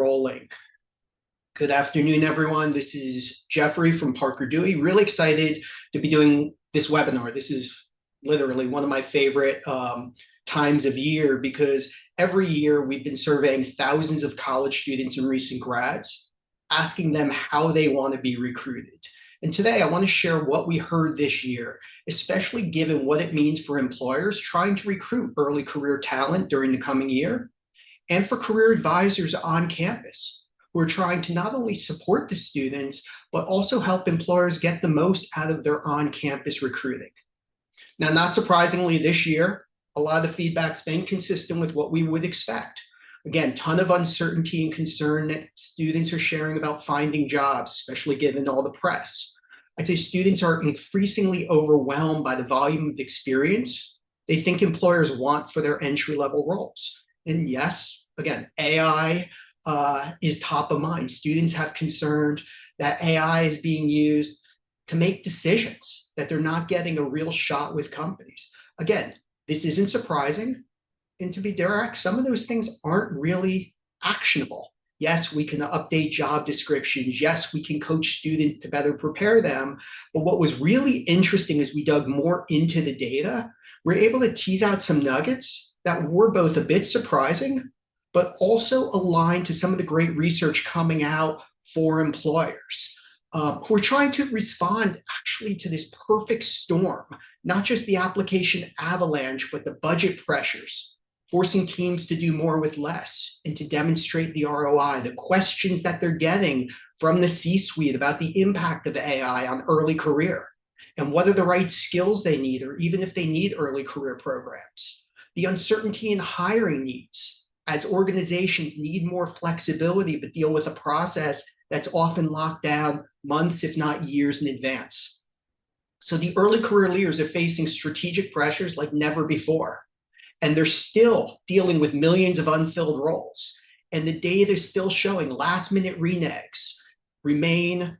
Rolling. Good afternoon, everyone. This is Jeffrey from Parker Dewey. Really excited to be doing this webinar. This is literally one of my favorite times of year because every year we've been surveying thousands of college students and recent grads, asking them how they want to be recruited. And today I want to share what we heard this year, especially given what it means for employers trying to recruit early career talent during the coming year, and for career advisors on campus who are trying to not only support the students, but also help employers get the most out of their on-campus recruiting. Now, not surprisingly, this year, a lot of the feedback's been consistent with what we would expect. Again, ton of uncertainty and concern that students are sharing about finding jobs, especially given all the press. I'd say students are increasingly overwhelmed by the volume of experience they think employers want for their entry-level roles. And yes, again, AI is top of mind. Students have concerned that AI is being used to make decisions, that they're not getting a real shot with companies. Again, this isn't surprising. And to be direct, some of those things aren't really actionable. Yes, we can update job descriptions. Yes, we can coach students to better prepare them. But what was really interesting as we dug more into the data, we're able to tease out some nuggets that were both a bit surprising, but also aligned to some of the great research coming out for employers who are trying to respond actually to this perfect storm, not just the application avalanche, but the budget pressures, forcing teams to do more with less and to demonstrate the ROI, the questions that they're getting from the C-suite about the impact of AI on early career and what are the right skills they need, or even if they need early career programs, the uncertainty in hiring needs as organizations need more flexibility but deal with a process that's often locked down months, if not years in advance. So the early career leaders are facing strategic pressures like never before. And they're still dealing with millions of unfilled roles. And the data is still showing last minute renegs remain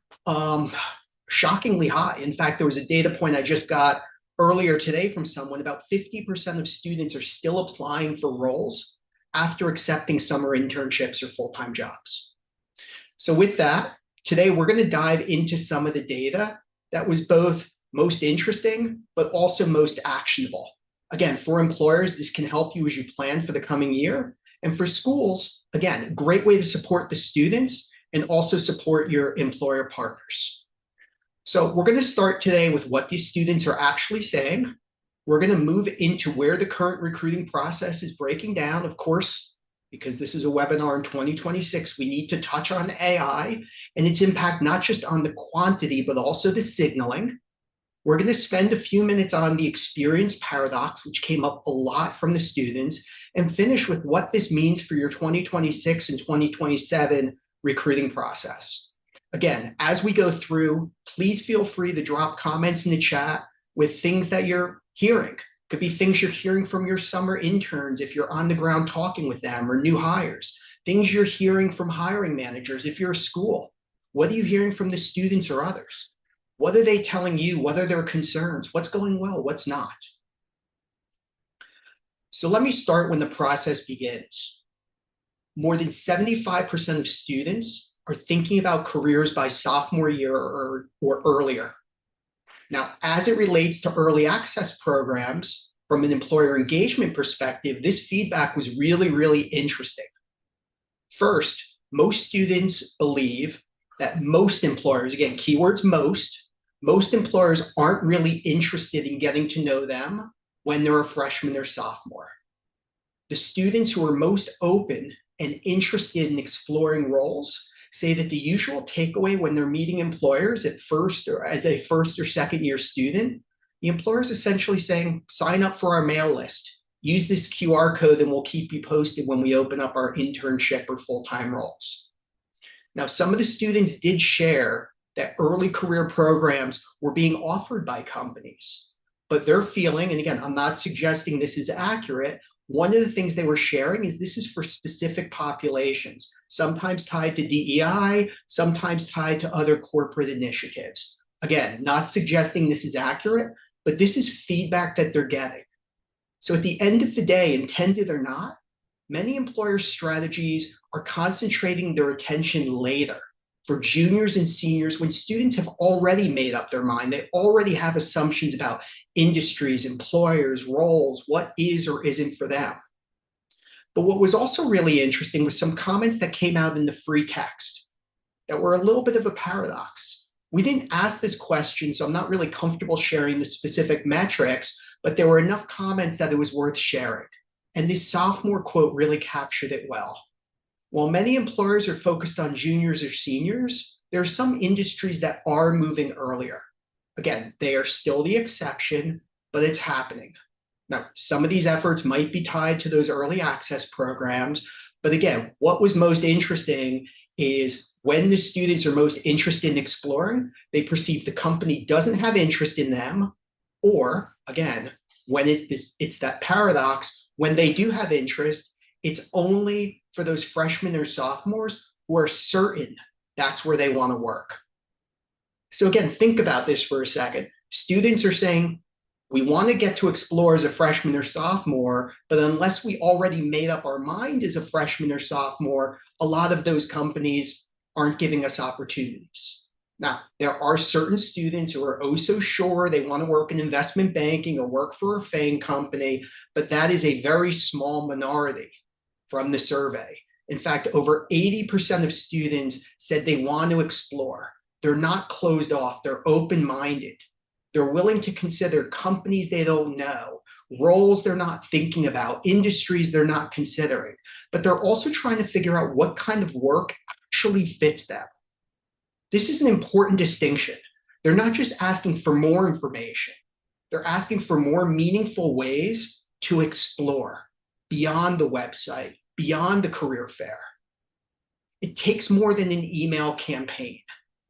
shockingly high. In fact, there was a data point I just got earlier today from someone. About 50% of students are still applying for roles after accepting summer internships or full-time jobs. So with that, today we're going to dive into some of the data that was both most interesting, but also most actionable. Again, for employers, this can help you as you plan for the coming year. And for schools, again, great way to support the students and also support your employer partners. So we're going to start today with what these students are actually saying. We're going to move into where the current recruiting process is breaking down. Of course, because this is a webinar in 2026, we need to touch on AI and its impact, not just on the quantity, but also the signaling. We're going to spend a few minutes on the experience paradox, which came up a lot from the students, and finish with what this means for your 2026 and 2027 recruiting process. Again, as we go through, please feel free to drop comments in the chat with things that you're hearing. Could be things you're hearing from your summer interns if you're on the ground talking with them, or new hires. Things you're hearing from hiring managers if you're a school. What are you hearing from the students or others? What are they telling you? What are their concerns? What's going well? What's not? So let me start when the process begins. More than 75% of students are thinking about careers by sophomore year or earlier. Now, as it relates to early access programs, from an employer engagement perspective, this feedback was really, really interesting. First, most students believe that most employers, again, keywords most employers aren't really interested in getting to know them when they're a freshman or sophomore. The students who are most open and interested in exploring roles say that the usual takeaway when they're meeting employers at first or as a first or second year student, the employer is essentially saying, sign up for our mail list, use this QR code and we'll keep you posted when we open up our internship or full-time roles. Now, some of the students did share that early career programs were being offered by companies, but they're feeling, and again, I'm not suggesting this is accurate, one of the things they were sharing is this is for specific populations, sometimes tied to DEI, sometimes tied to other corporate initiatives. Again, not suggesting this is accurate, but this is feedback that they're getting. So at the end of the day, intended or not, many employers' strategies are concentrating their attention later for juniors and seniors when students have already made up their mind. They already have assumptions about industries, employers, roles, what is or isn't for them. But what was also really interesting was some comments that came out in the free text that were a little bit of a paradox. We didn't ask this question, so I'm not really comfortable sharing the specific metrics, but there were enough comments that it was worth sharing. And this sophomore quote really captured it well. While many employers are focused on juniors or seniors, there are some industries that are moving earlier. Again, they are still the exception, but it's happening. Now, some of these efforts might be tied to those early access programs, but again, what was most interesting is when the students are most interested in exploring, they perceive the company doesn't have interest in them, or again, when it's that paradox, when they do have interest, it's only for those freshmen or sophomores who are certain that's where they want to work. So again, think about this for a second. Students are saying, we want to get to explore as a freshman or sophomore, but unless we already made up our mind as a freshman or sophomore, a lot of those companies aren't giving us opportunities. Now, there are certain students who are oh so sure they want to work in investment banking or work for a FANG company, but that is a very small minority from the survey. In fact, over 80% of students said they want to explore. They're not closed off, they're open-minded. They're willing to consider companies they don't know, roles they're not thinking about, industries they're not considering, but they're also trying to figure out what kind of work actually fits them. This is an important distinction. They're not just asking for more information. They're asking for more meaningful ways to explore beyond the website, beyond the career fair. It takes more than an email campaign.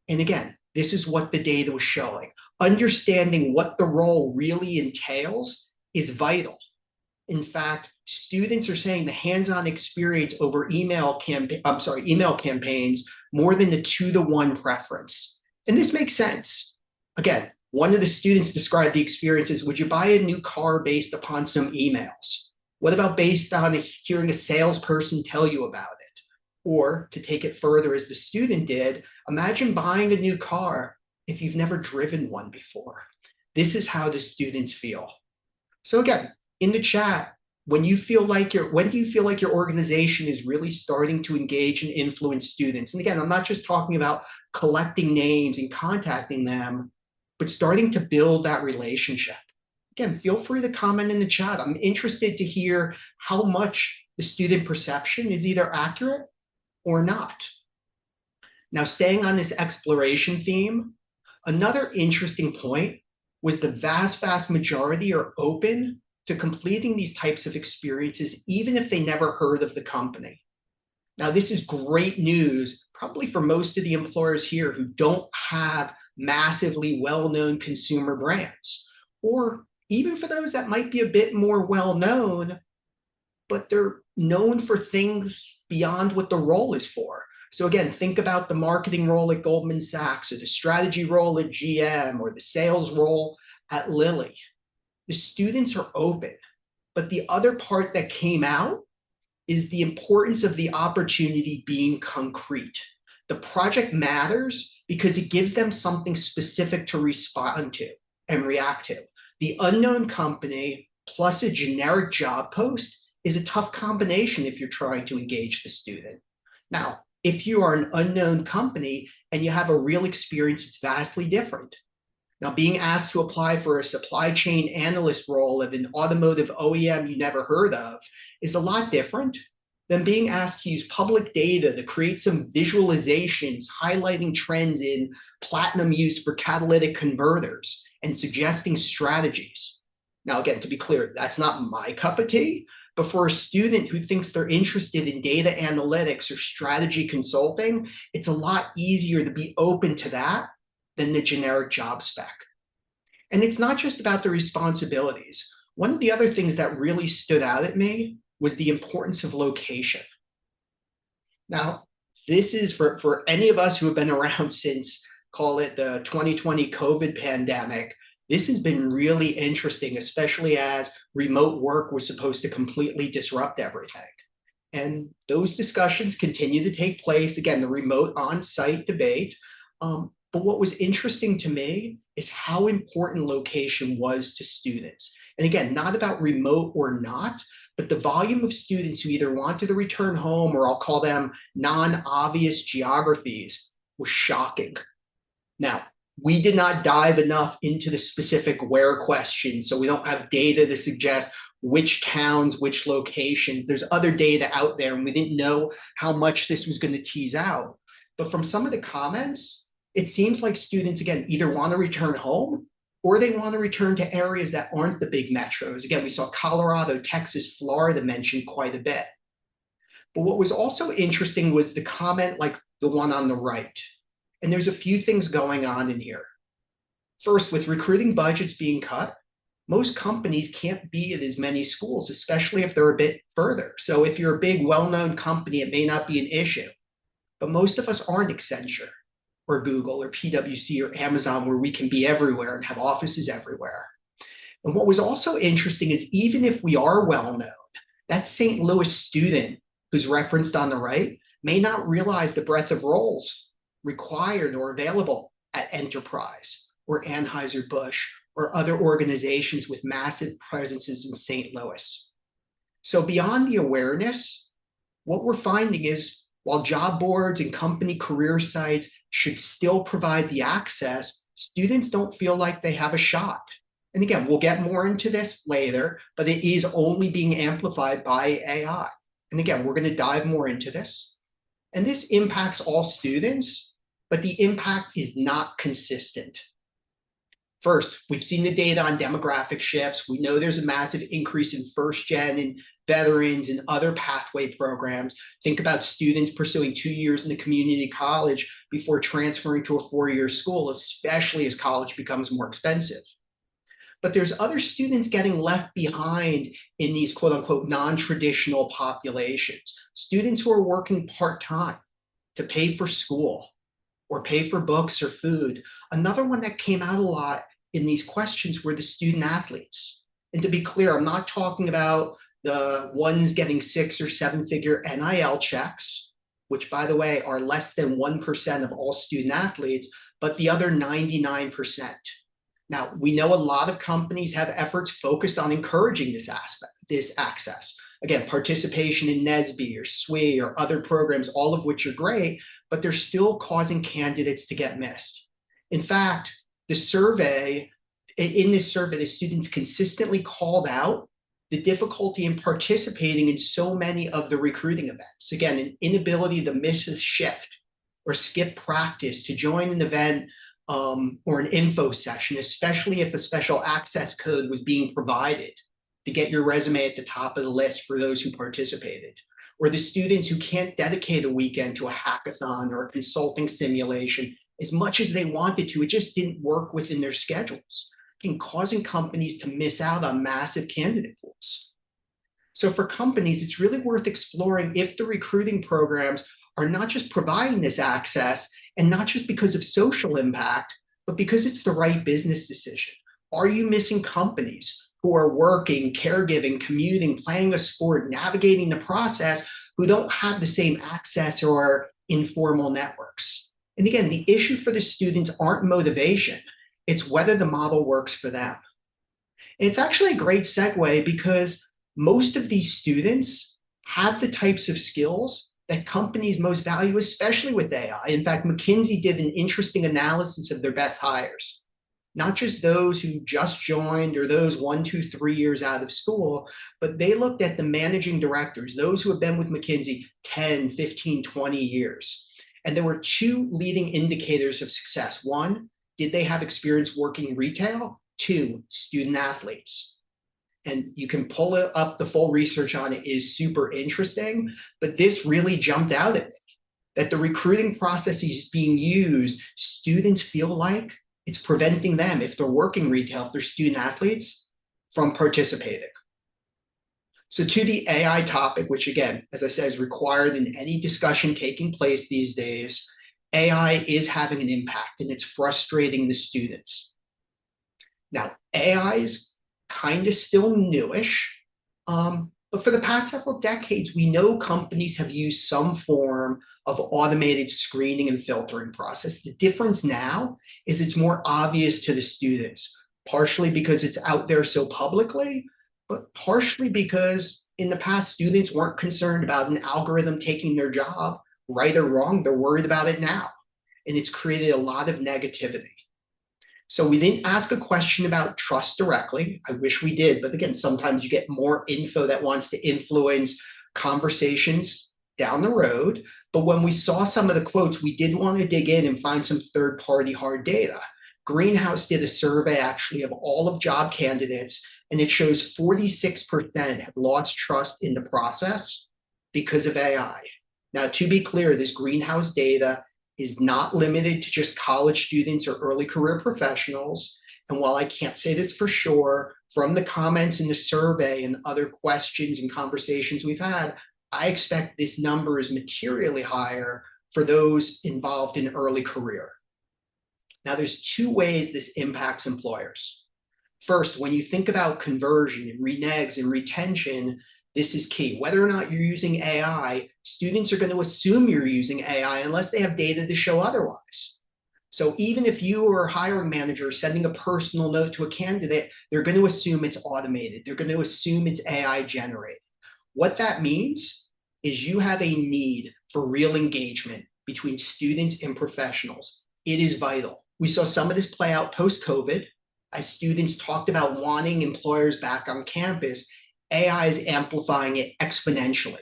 And again, this is what the data was showing. Understanding what the role really entails is vital. In fact, students are saying the hands-on experience over email campaigns more than a 2-to-1 preference. And this makes sense. Again, one of the students described the experience as, would you buy a new car based upon some emails? What about based on hearing a salesperson tell you about it? Or to take it further as the student did, imagine buying a new car if you've never driven one before. This is how the students feel. So again, in the chat, when do you feel like your organization is really starting to engage and influence students? And again, I'm not just talking about collecting names and contacting them, but starting to build that relationship. Again, feel free to comment in the chat. I'm interested to hear how much the student perception is either accurate or not. Now, staying on this exploration theme, another interesting point was the vast majority are open to completing these types of experiences, even if they never heard of the company. Now, this is great news, probably for most of the employers here who don't have massively well-known consumer brands, or even for those that might be a bit more well-known, but they're known for things beyond what the role is for. So again, think about the marketing role at Goldman Sachs, or the strategy role at GM, or the sales role at Lilly. The students are open, but the other part that came out is the importance of the opportunity being concrete. The project matters because it gives them something specific to respond to and react to. The unknown company plus a generic job post is a tough combination if you're trying to engage the student. Now, if you are an unknown company and you have a real experience, it's vastly different. Now, being asked to apply for a supply chain analyst role at an automotive OEM you never heard of is a lot different than being asked to use public data to create some visualizations highlighting trends in platinum use for catalytic converters and suggesting strategies. Now, again, to be clear, that's not my cup of tea, but for a student who thinks they're interested in data analytics or strategy consulting, it's a lot easier to be open to that than the generic job spec. And it's not just about the responsibilities. One of the other things that really stood out at me was the importance of location. Now, this is for any of us who have been around since, call it the 2020 COVID pandemic, this has been really interesting, especially as remote work was supposed to completely disrupt everything. And those discussions continue to take place. Again, the remote on-site debate. But what was interesting to me is how important location was to students. And again, not about remote or not, but the volume of students who either wanted to return home, or I'll call them non-obvious geographies, was shocking. Now, we did not dive enough into the specific where question, so we don't have data to suggest which towns, which locations. There's other data out there, and we didn't know how much this was going to tease out. But from some of the comments, it seems like students, again, either want to return home or they want to return to areas that aren't the big metros. Again, we saw Colorado, Texas, Florida mentioned quite a bit. But what was also interesting was the comment like the one on the right. And there's a few things going on in here. First, with recruiting budgets being cut, most companies can't be at as many schools, especially if they're a bit further. So if you're a big, well-known company, it may not be an issue. But most of us aren't Accenture or Google or PwC or Amazon, where we can be everywhere and have offices everywhere. And what was also interesting is even if we are well-known, that St. Louis student who's referenced on the right may not realize the breadth of roles required or available at Enterprise or Anheuser-Busch or other organizations with massive presences in St. Louis. So beyond the awareness, what we're finding is while job boards and company career sites should still provide the access, students don't feel like they have a shot. And again, we'll get more into this later, but it is only being amplified by AI. And again, we're going to dive more into this. And this impacts all students, but the impact is not consistent. First, we've seen the data on demographic shifts. We know there's a massive increase in first gen and veterans and other pathway programs. Think about students pursuing 2 years in a community college before transferring to a 4-year school, especially as college becomes more expensive. But there's other students getting left behind in these quote unquote non-traditional populations. Students who are working part-time to pay for school or pay for books or food. Another one that came out a lot in these questions were the student athletes. And to be clear, I'm not talking about the ones getting 6 or 7-figure NIL checks, which by the way are less than 1% of all student athletes, but the other 99%. Now, we know a lot of companies have efforts focused on encouraging this access. Again, participation in NSBE or SWE or other programs, all of which are great, but they're still causing candidates to get missed. In fact, in this survey, the students consistently called out the difficulty in participating in so many of the recruiting events. Again, an inability to miss a shift or skip practice to join an event or an info session, especially if a special access code was being provided to get your resume at the top of the list for those who participated. Or the students who can't dedicate a weekend to a hackathon or a consulting simulation as much as they wanted to. It just didn't work within their schedules, causing companies to miss out on massive candidate pools. So for companies, it's really worth exploring if the recruiting programs are not just providing this access, and not just because of social impact, but because it's the right business decision. Are you missing companies who are working, caregiving, commuting, playing a sport, navigating the process, who don't have the same access or informal networks? And again, the issue for the students aren't motivation, it's whether the model works for them. And it's actually a great segue because most of these students have the types of skills that companies most value, especially with AI. In fact, McKinsey did an interesting analysis of their best hires, not just those who just joined or those 1, 2, 3 years out of school, but they looked at the managing directors, those who have been with McKinsey 10, 15, 20 years. And there were 2 leading indicators of success. 1, did they have experience working in retail? 2, student athletes. And you can pull it up, the full research on it is super interesting, but this really jumped out at me, that the recruiting processes being used, students feel like it's preventing them, if they're working retail, if they're student athletes, from participating. So to the AI topic, which again, as I said, is required in any discussion taking place these days, AI is having an impact and it's frustrating the students. Now, AI is kind of still newish, But for the past several decades, we know companies have used some form of automated screening and filtering process. The difference now is it's more obvious to the students, partially because it's out there so publicly, but partially because in the past, students weren't concerned about an algorithm taking their job, right or wrong. They're worried about it now. And it's created a lot of negativity. So we didn't ask a question about trust directly. I wish we did, but again, sometimes you get more info that wants to influence conversations down the road. But when we saw some of the quotes, we did want to dig in and find some third-party hard data. Greenhouse did a survey actually of all of job candidates, and it shows 46% have lost trust in the process because of AI. Now, to be clear, this Greenhouse data is not limited to just college students or early career professionals. And while I can't say this for sure, from the comments in the survey and other questions and conversations we've had, I expect this number is materially higher for those involved in early career. Now, there's two ways this impacts employers. First, when you think about conversion and renegs and retention, this is key. Whether or not you're using AI, students are going to assume you're using AI unless they have data to show otherwise. So even if you or a hiring manager sending a personal note to a candidate, they're going to assume it's automated. They're going to assume it's AI generated. What that means is you have a need for real engagement between students and professionals. It is vital. We saw some of this play out post-COVID as students talked about wanting employers back on campus. AI is amplifying it exponentially.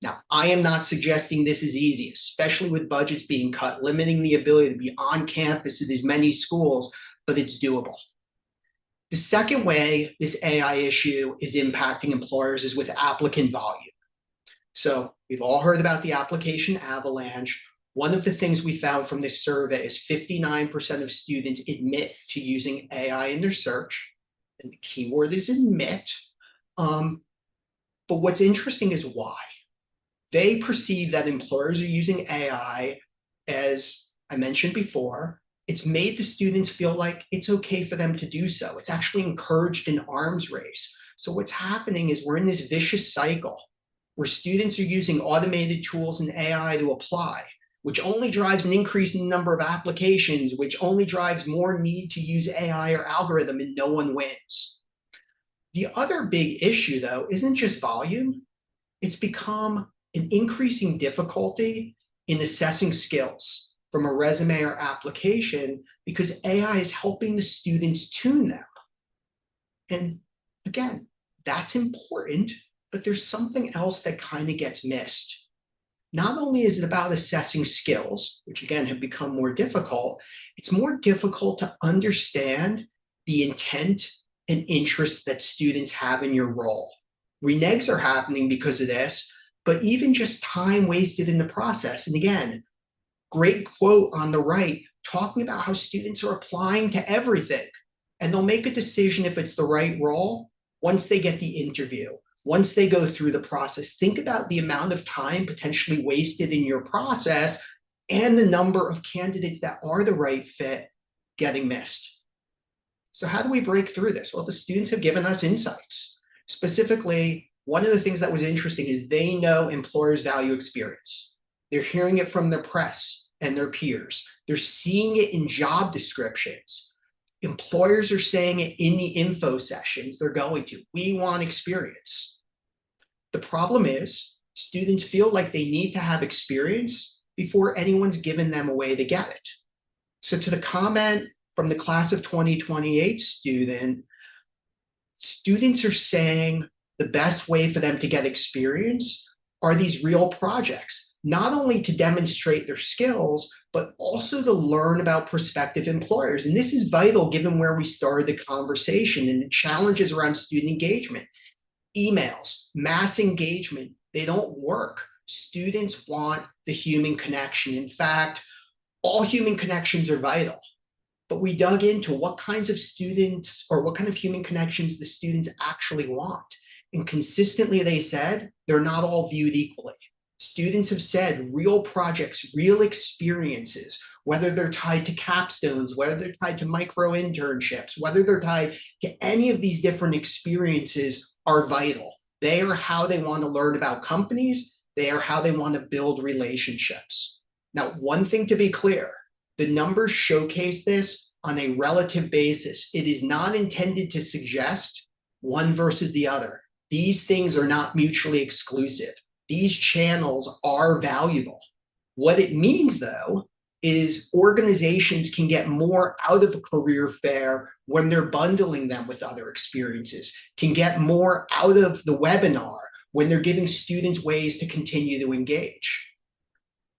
Now, I am not suggesting this is easy, especially with budgets being cut, limiting the ability to be on campus at as many schools, but it's doable. The second way this AI issue is impacting employers is with applicant volume. So we've all heard about the application avalanche. One of the things we found from this survey is 59% of students admit to using AI in their search, and the keyword is admit. But what's interesting is why. They perceive that employers are using AI, as I mentioned before. It's made the students feel like it's okay for them to do so. It's actually encouraged an arms race. So what's happening is we're in this vicious cycle where students are using automated tools and AI to apply, which only drives an increase in the number of applications, which only drives more need to use AI or algorithm, and no one wins. The other big issue, though, isn't just volume. It's become an increasing difficulty in assessing skills from a resume or application because AI is helping the students tune them. And again, that's important, but there's something else that kind of gets missed. Not only is it about assessing skills, which again have become more difficult, it's more difficult to understand the intent and interest that students have in your role. Renegs are happening because of this, but even just time wasted in the process. And again, great quote on the right, talking about how students are applying to everything. And they'll make a decision if it's the right role once they get the interview, once they go through the process. Think about the amount of time potentially wasted in your process and the number of candidates that are the right fit getting missed. So how do we break through this? Well, the students have given us insights. Specifically, one of the things that was interesting is they know employers value experience. They're hearing it from their press and their peers. They're seeing it in job descriptions. Employers are saying it in the info sessions they're going to. We want experience. The problem is students feel like they need to have experience before anyone's given them a way to get it. So to the comment from the class of 2028 students are saying the best way for them to get experience are these real projects, not only to demonstrate their skills, but also to learn about prospective employers. And this is vital given where we started the conversation and the challenges around student engagement. Emails, mass engagement, they don't work. Students want the human connection. In fact, all human connections are vital. But we dug into what kinds of students or what kind of human connections the students actually want. And consistently they said they're not all viewed equally. Students have said real projects, real experiences, whether they're tied to capstones, whether they're tied to micro internships, whether they're tied to any of these different experiences are vital. They are how they want to learn about companies. They are how they want to build relationships. Now, one thing to be clear, the numbers showcase this on a relative basis. It is not intended to suggest one versus the other. These things are not mutually exclusive. These channels are valuable. What it means, though, is organizations can get more out of a career fair when they're bundling them with other experiences, can get more out of the webinar when they're giving students ways to continue to engage.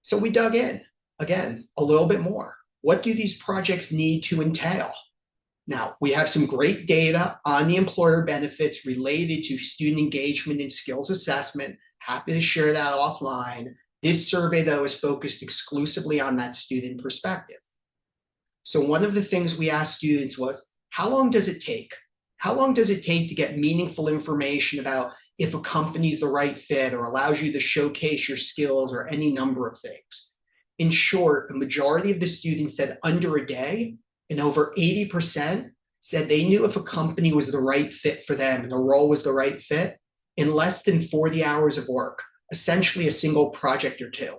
So we dug in, again, a little bit more. What do these projects need to entail? Now, we have some great data on the employer benefits related to student engagement and skills assessment. Happy to share that offline. This survey, though, is focused exclusively on that student perspective. So one of the things we asked students was, how long does it take? How long does it take to get meaningful information about if a company's the right fit or allows you to showcase your skills or any number of things? In short, the majority of the students said under a day, and over 80% said they knew if a company was the right fit for them and the role was the right fit in less than 40 hours of work, essentially a single project or two.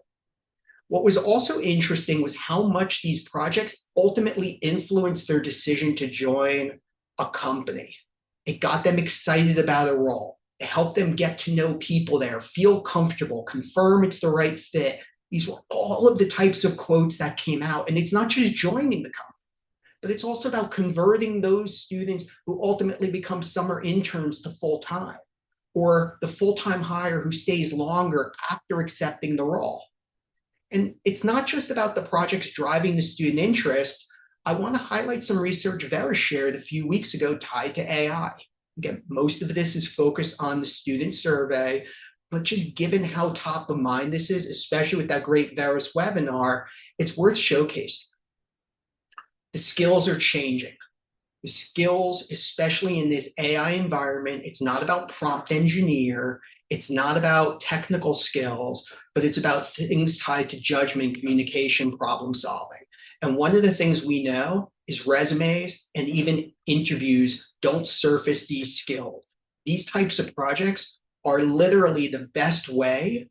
What was also interesting was how much these projects ultimately influenced their decision to join a company. It got them excited about a role. It helped them get to know people there, feel comfortable, confirm it's the right fit. These were all of the types of quotes that came out. And it's not just joining the company, but it's also about converting those students who ultimately become summer interns to full-time, or the full-time hire who stays longer after accepting the role. And it's not just about the projects driving the student interest. I want to highlight some research Vera shared a few weeks ago tied to AI. Again, most of this is focused on the student survey, but just given how top of mind this is, especially with that great Vera's webinar, it's worth showcasing. The skills are changing. The skills, especially in this AI environment, it's not about prompt engineer, it's not about technical skills, but it's about things tied to judgment, communication, problem solving. And one of the things we know is resumes and even interviews don't surface these skills. These types of projects are literally the best way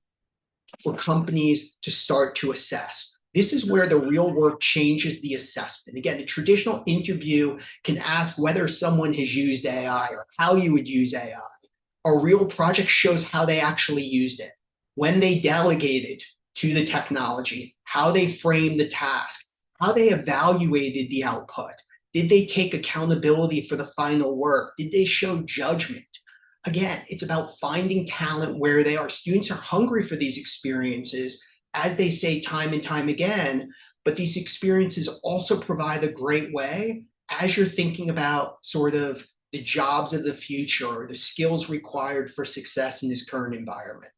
for companies to start to assess. This is where the real work changes the assessment. Again, a traditional interview can ask whether someone has used AI or how you would use AI. A real project shows how they actually used it, when they delegated to the technology, how they framed the task, how they evaluated the output. Did they take accountability for the final work? Did they show judgment? Again, it's about finding talent where they are. Students are hungry for these experiences, as they say time and time again, but these experiences also provide a great way as you're thinking about sort of the jobs of the future or the skills required for success in this current environment.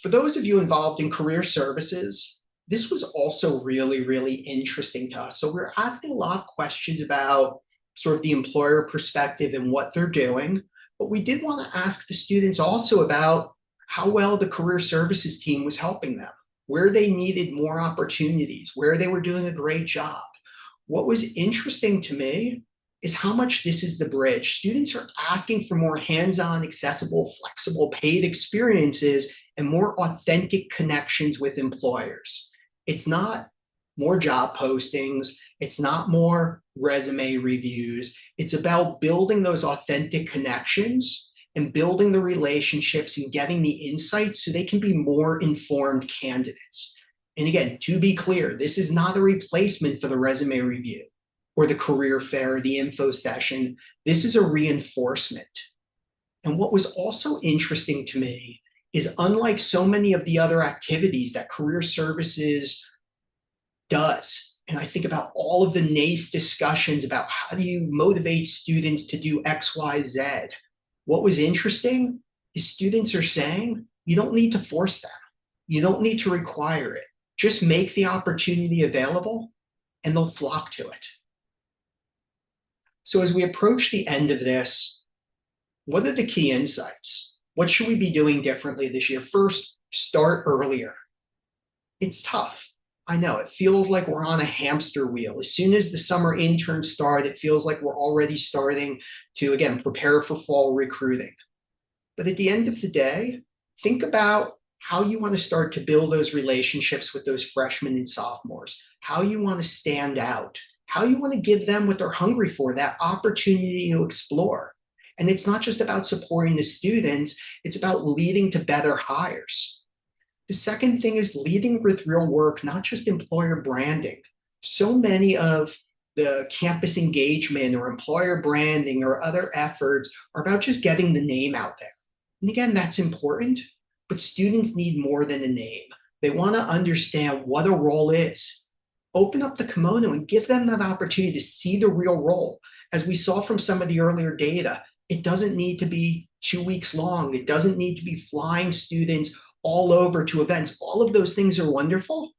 For those of you involved in career services, this was also really, really interesting to us. So we're asking a lot of questions about sort of the employer perspective and what they're doing, but we did want to ask the students also about how well the career services team was helping them, where they needed more opportunities, where they were doing a great job. What was interesting to me is how much this is the bridge. Students are asking for more hands-on, accessible, flexible, paid experiences and more authentic connections with employers. It's not more job postings. It's not more resume reviews. It's about building those authentic connections and building the relationships and getting the insights so they can be more informed candidates. And again, to be clear, this is not a replacement for the resume review or the career fair or the info session. This is a reinforcement. And what was also interesting to me is unlike so many of the other activities that career services does, and I think about all of the NACE discussions about how do you motivate students to do X, Y, Z. What was interesting is students are saying, you don't need to force them. You don't need to require it. Just make the opportunity available and they'll flock to it. So as we approach the end of this, what are the key insights? What should we be doing differently this year? First, start earlier. It's tough. I know it feels like we're on a hamster wheel. As soon as the summer interns start, it feels like we're already starting to, again, prepare for fall recruiting. But at the end of the day, think about how you want to start to build those relationships with those freshmen and sophomores, how you want to stand out, how you want to give them what they're hungry for, that opportunity to explore. And it's not just about supporting the students, it's about leading to better hires. The second thing is leading with real work, not just employer branding. So many of the campus engagement or employer branding or other efforts are about just getting the name out there. And again, that's important, but students need more than a name. They want to understand what a role is. Open up the kimono and give them that opportunity to see the real role. As we saw from some of the earlier data, it doesn't need to be 2 weeks long. It doesn't need to be flying students all over to events. All of those things are wonderful,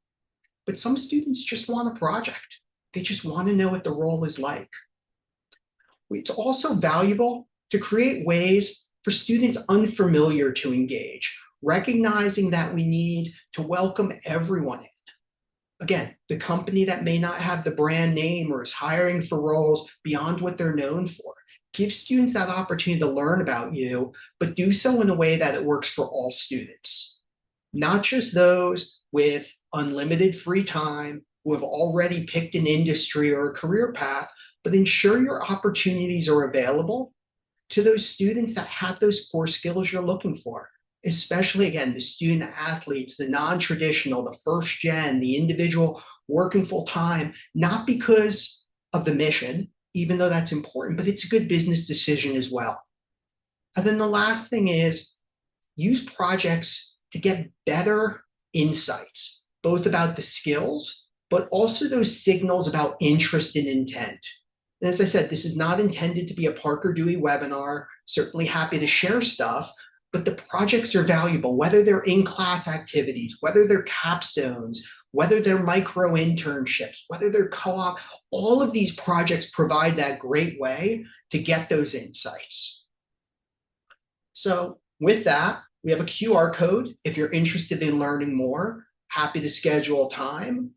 but some students just want a project. They just want to know what the role is like. It's also valuable to create ways for students unfamiliar to engage, recognizing that we need to welcome everyone in. Again, the company that may not have the brand name or is hiring for roles beyond what they're known for. Give students that opportunity to learn about you, but do so in a way that it works for all students, not just those with unlimited free time who have already picked an industry or a career path, but ensure your opportunities are available to those students that have those core skills you're looking for, especially, again, the student athletes, the non-traditional, the first gen, the individual working full time, not because of the mission, even though that's important, but it's a good business decision as well. And then the last thing is use projects to get better insights, both about the skills, but also those signals about interest and intent. And as I said, this is not intended to be a Parker Dewey webinar, certainly happy to share stuff, but the projects are valuable, whether they're in-class activities, whether they're capstones, whether they're micro internships, whether they're co-op, all of these projects provide that great way to get those insights. So with that, we have a QR code. If you're interested in learning more, happy to schedule time.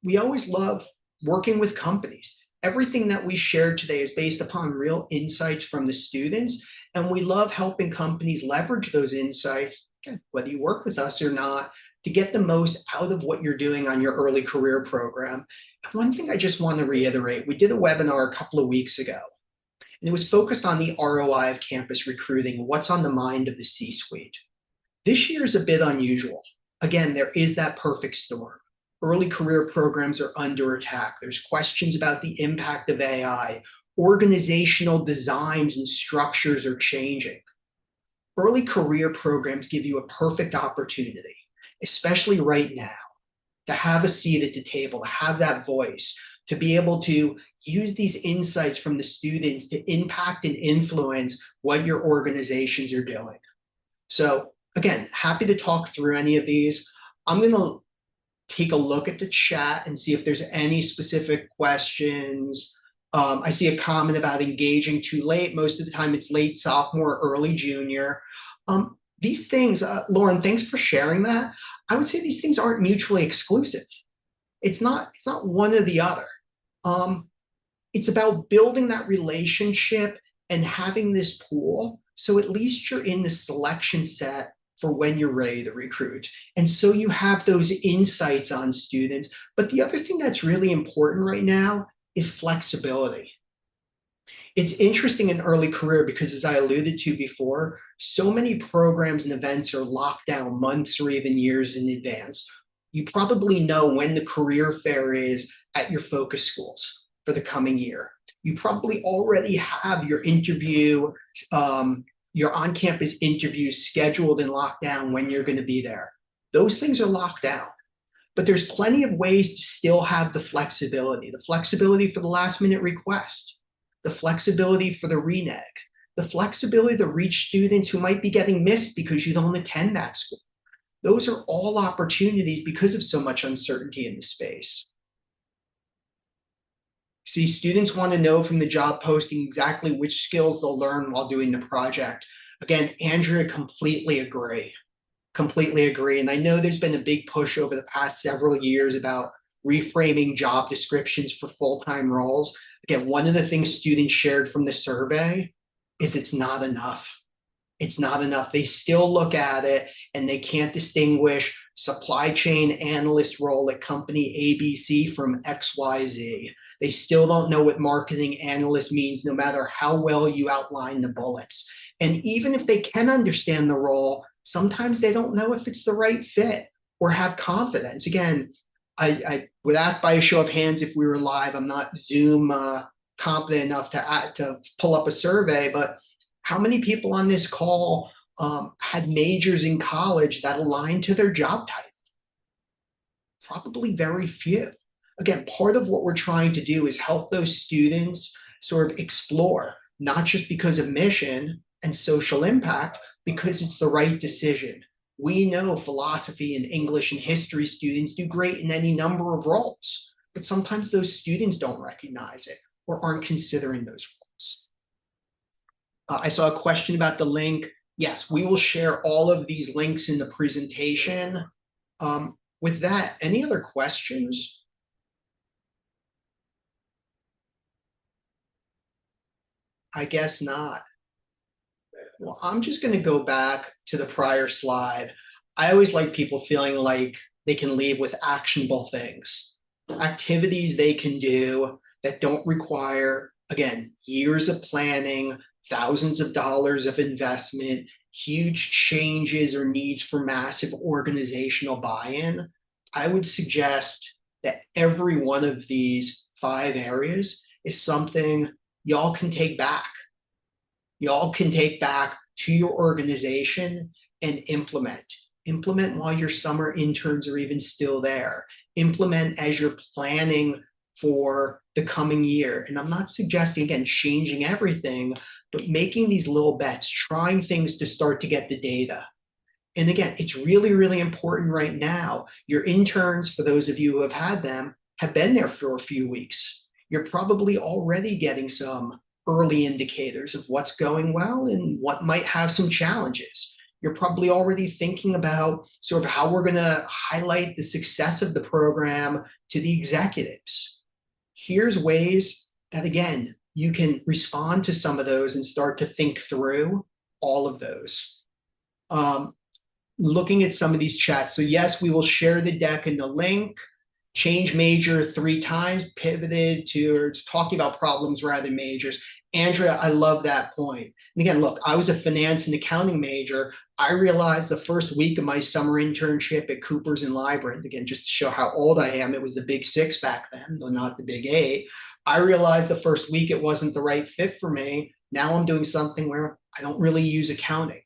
We always love working with companies. Everything that we shared today is based upon real insights from the students, and we love helping companies leverage those insights, again, whether you work with us or not, to get the most out of what you're doing on your early career program. And one thing I just want to reiterate, we did a webinar a couple of weeks ago, and it was focused on the ROI of campus recruiting, what's on the mind of the C-suite. This year is a bit unusual. Again, there is that perfect storm. Early career programs are under attack. There's questions about the impact of AI. Organizational designs and structures are changing. Early career programs give you a perfect opportunity, especially right now, to have a seat at the table, to have that voice, to be able to use these insights from the students to impact and influence what your organizations are doing. So again, happy to talk through any of these. I'm going to take a look at the chat and see if there's any specific questions. I see a comment about engaging too late. Most of the time it's late sophomore, early junior. These things, Lauren, thanks for sharing that. I would say these things aren't mutually exclusive. It's not one or the other. It's about building that relationship and having this pool, so at least you're in the selection set for when you're ready to recruit. And so you have those insights on students. But the other thing that's really important right now is flexibility. It's interesting in early career because, as I alluded to before, so many programs and events are locked down months or even years in advance. You probably know when the career fair is at your focus schools for the coming year. You probably already have your interview, your on-campus interviews scheduled and locked down when you're going to be there. Those things are locked down. But there's plenty of ways to still have the flexibility for the last minute request, the flexibility for the renege, the flexibility to reach students who might be getting missed because you don't attend that school. Those are all opportunities because of so much uncertainty in the space. See, students want to know from the job posting exactly which skills they'll learn while doing the project. Again, Andrea, completely agree. completely agree. And I know there's been a big push over the past several years about reframing job descriptions for full-time roles. Again, one of the things students shared from the survey is it's not enough. It's not enough. They still look at it and they can't distinguish supply chain analyst role at company ABC from XYZ. They still don't know what marketing analyst means, no matter how well you outline the bullets. And even if they can understand the role, sometimes they don't know if it's the right fit or have confidence. Again, I would ask by a show of hands if we were live. I'm not Zoom competent enough to pull up a survey, but how many people on this call had majors in college that aligned to their job title? Probably very few. Again, part of what we're trying to do is help those students sort of explore, not just because of mission and social impact, because it's the right decision. We know philosophy and English and history students do great in any number of roles, but sometimes those students don't recognize it or aren't considering those roles. I saw a question about the link. Yes, we will share all of these links in the presentation. With that, any other questions? I guess not. Well, I'm just going to go back to the prior slide. I always like people feeling like they can leave with actionable things, activities they can do that don't require, again, years of planning, thousands of dollars of investment, huge changes or needs for massive organizational buy-in. I would suggest that every one of these 5 areas is something y'all can take back. Y'all can take back to your organization and implement. Implement while your summer interns are even still there. Implement as you're planning for the coming year. And I'm not suggesting, again, changing everything, but making these little bets, trying things to start to get the data. And again, it's really, really important right now. Your interns, for those of you who have had them, have been there for a few weeks. You're probably already getting some early indicators of what's going well and what might have some challenges. You're probably already thinking about sort of how we're going to highlight the success of the program to the executives. Here's ways that, again, you can respond to some of those and start to think through all of those. Looking at some of these chats. So yes, we will share the deck and the link. Change major 3 times, pivoted to talking about problems rather than majors. Andrea, I love that point. And again, look, I was a finance and accounting major. I realized the first week of my summer internship at Coopers and Lybrand, again, just to show how old I am, it was the big 6 back then, though not the big 8. I realized the first week it wasn't the right fit for me. Now I'm doing something where I don't really use accounting.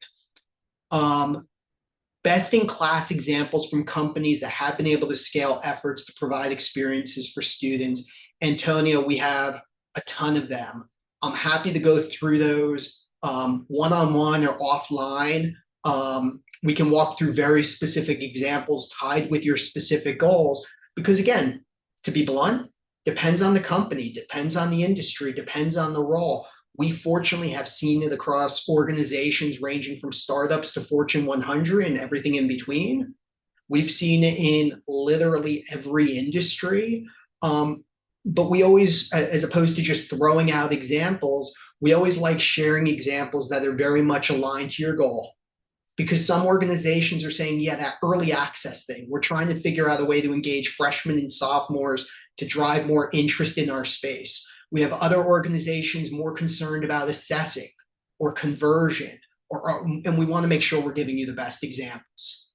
Best in class examples from companies that have been able to scale efforts to provide experiences for students. Antonio, we have a ton of them. I'm happy to go through those one-on-one or offline. We can walk through very specific examples tied with your specific goals, because again, to be blunt, depends on the company, depends on the industry, depends on the role. We fortunately have seen it across organizations ranging from startups to Fortune 100 and everything in between. We've seen it in literally every industry. But we always, as opposed to just throwing out examples, we always like sharing examples that are very much aligned to your goal. Because some organizations are saying, yeah, that early access thing, we're trying to figure out a way to engage freshmen and sophomores to drive more interest in our space. We have other organizations more concerned about assessing or conversion, and we want to make sure we're giving you the best examples.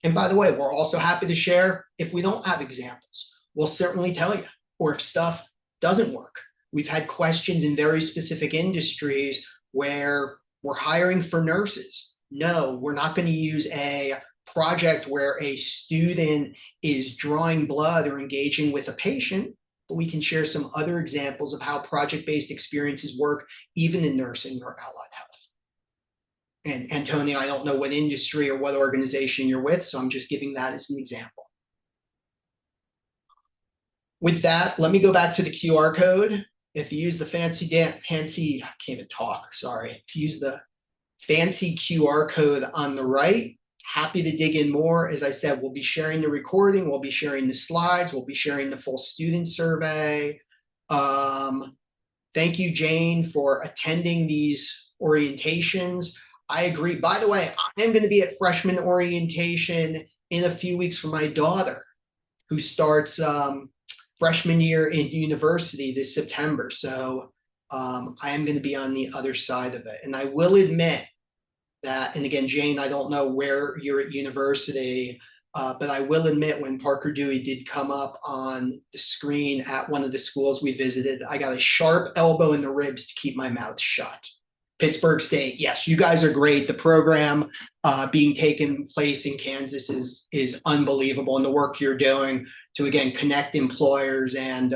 And by the way, we're also happy to share if we don't have examples. We'll certainly tell you, or if stuff doesn't work. We've had questions in very specific industries where we're hiring for nurses. No, we're not going to use a project where a student is drawing blood or engaging with a patient, but we can share some other examples of how project-based experiences work, even in nursing or allied health. And Antonio, I don't know what industry or what organization you're with, so I'm just giving that as an example. With that, let me go back to the QR code. If you use the I can't even talk, sorry. If you use the fancy QR code on the right, Happy to dig in more. As I said, we'll be sharing the recording, we'll be sharing the slides, we'll be sharing the full student survey. Um, Thank you, Jane, for attending these orientations. I agree. By the way, I am going to be at freshman orientation in a few weeks for my daughter, who starts freshman year in university this September. So I am going to be on the other side of it. And I will admit that, and again, Jane, I don't know where you're at university, but I will admit when Parker Dewey did come up on the screen at one of the schools we visited, I got a sharp elbow in the ribs to keep my mouth shut. Pittsburgh State, yes, you guys are great. The program being taken place in Kansas is unbelievable, and the work you're doing to again connect employers and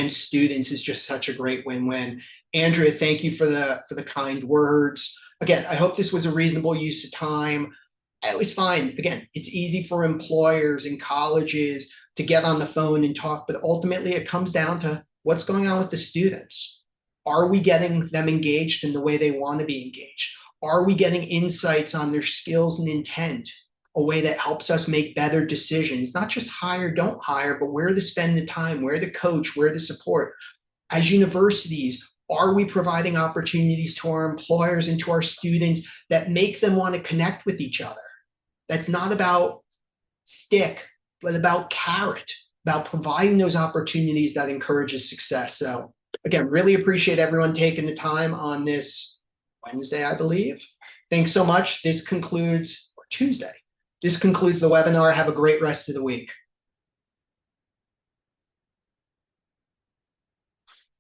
students is just such a great win-win. Andrea, thank you for the kind words. Again, I hope this was a reasonable use of time. I always find, again, it's easy for employers and colleges to get on the phone and talk, but ultimately it comes down to what's going on with the students. Are we getting them engaged in the way they want to be engaged? Are we getting insights on their skills and intent, a way that helps us make better decisions, not just hire, don't hire, but where to spend the time, where to coach, where to support? As universities, are we providing opportunities to our employers and to our students that make them want to connect with each other? That's not about stick, but about carrot, about providing those opportunities that encourages success. So again, really appreciate everyone taking the time on this Wednesday, I believe. Thanks so much. This concludes, or Tuesday. This concludes the webinar. Have a great rest of the week.